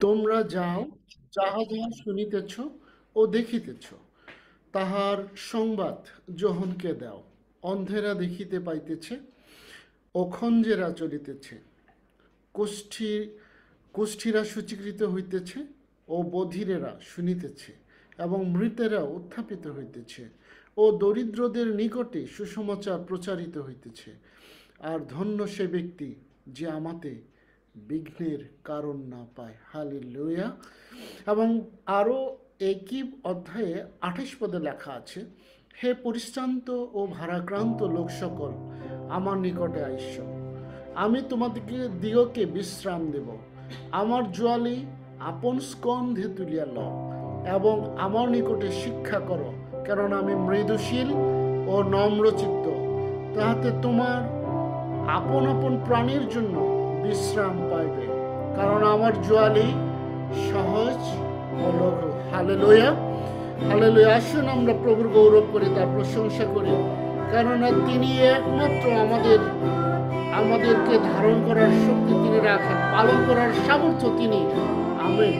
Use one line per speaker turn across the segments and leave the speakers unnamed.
তোমরা যাও, যাহা যাহা শুনিতেছ ও দেখিতেছ, তাহার সংবাদ যোহনকে দাও। অন্ধেরা দেখিতে পাইতেছে, অখঞ্জেরা চলিতেছে, কুষ্ঠী কুষ্ঠীরা সূচীকৃত হইতেছে, ও বধিরেরা শুনিতেছে, এবং মৃতেরা উত্থাপিত হইতেছে, ও দরিদ্রদের নিকটে সুসমাচার প্রচারিত হইতেছে। আর ধন্য সে ব্যক্তি যে আমাতে বিঘ্নের কারণ না পায়। হালেলুয়া। এবং আরও একই অধ্যায়ে 28 পদে লেখা আছে, হে পরিশ্রান্ত ও ভারাক্রান্ত লোক সকল, আমার নিকটে আইস, আমি তোমাদেরকে দিগকে বিশ্রাম দেব। আমার জোয়ালি আপন স্কন্ধে তুলিয়া লও, এবং আমার নিকটে শিক্ষা করো, কারণ আমি মৃদুশীল ও নম্রচিত্ত, তাহাতে তোমার আপন আপন প্রাণীর জন্য বিশ্রাম পাইবে, কারণ আমার জোয়ালি সহজ ও লঘু। Hallelujah, hallelujah. আসুন আমরা প্রভুর গৌরব করি, তার প্রশংসা করি, কেননা তিনি একমাত্র আমাদেরকে ধারণ করার শক্তি তিনি রাখেন, পালন করার সামর্থ্য তিনি। আমেন।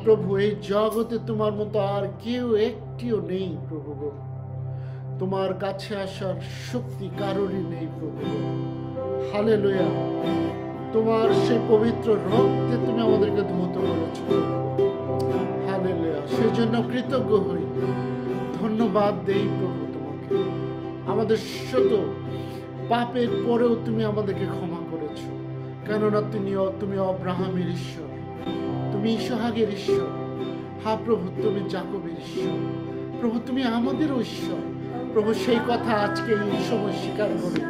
প্রভু, এই জগতে তোমার মতো আর কেউ একটিও নেই প্রভু গো। তোমার কাছে আসার শক্তি কারোরই নেই প্রভু গো। হালেলুয়া। তোমার সেই পবিত্র রক্তে তুমি আমাদেরকে ধৌত করেছো। হালেলুয়া। সেজন্য কৃতজ্ঞ হই, ধন্যবাদ দেই প্রভু তোমাকে। আমাদের শত পাপের পরেও তুমি আমাদেরকে ক্ষমা করেছো, কেননা তুমি আব্রাহামের ঈশ্বর, তুমি ইসহাকের ঈশ্বর। হ্যাঁ প্রভু, তুমি যাকবের ঈশ্বর। প্রভু, তুমি আমাদেরও ঈশ্বর। প্রভু, সেই কথা আজকে এই সময় স্বীকার করি।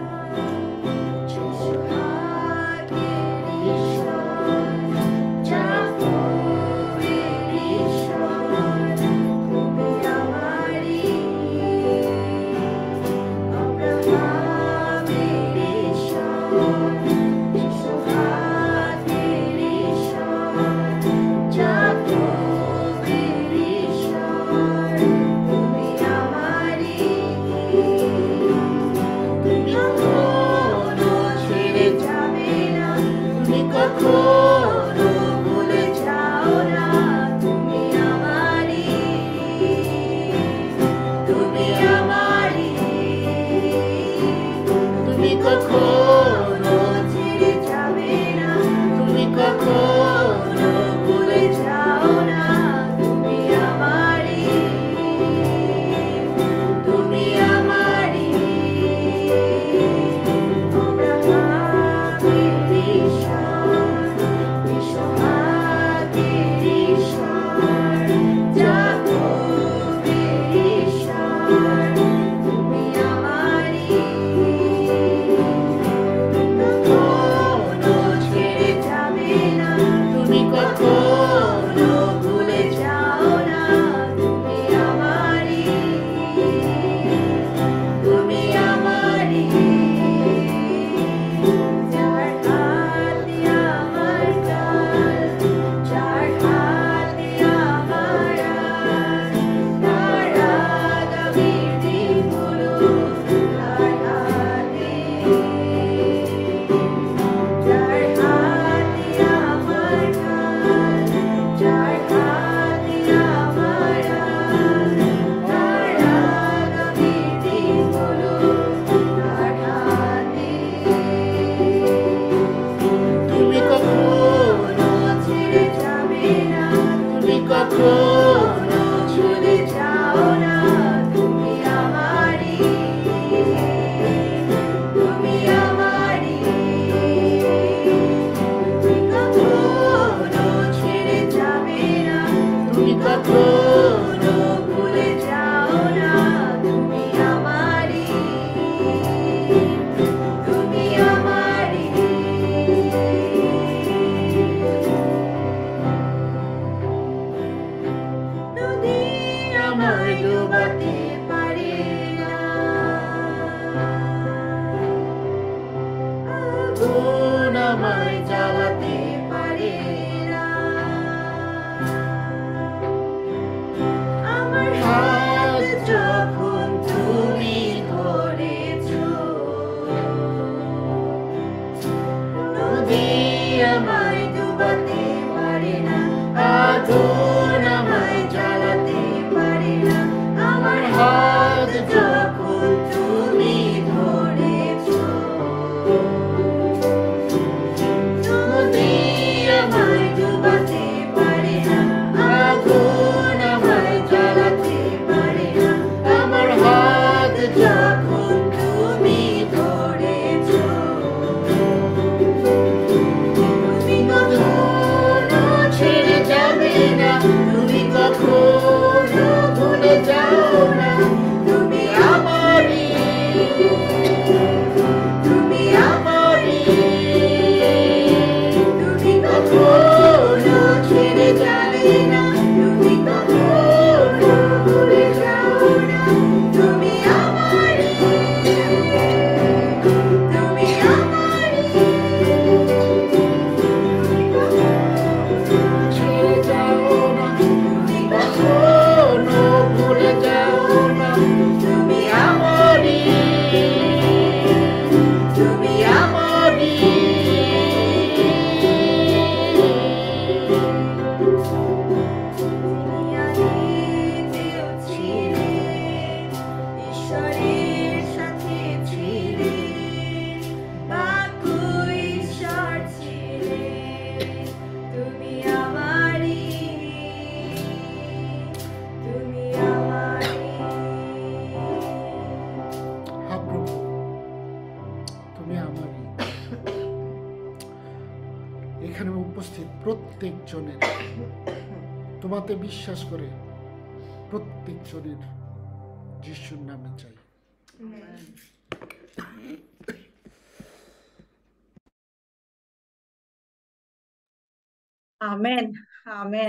ছেড়ে যাবে না।
তুমি আমারই। এখানে উপস্থিত প্রত্যেক জনের তোমাতে বিশ্বাস করে প্রত্যেক জনের যিশুর নামে চাই।
Amen. Amen.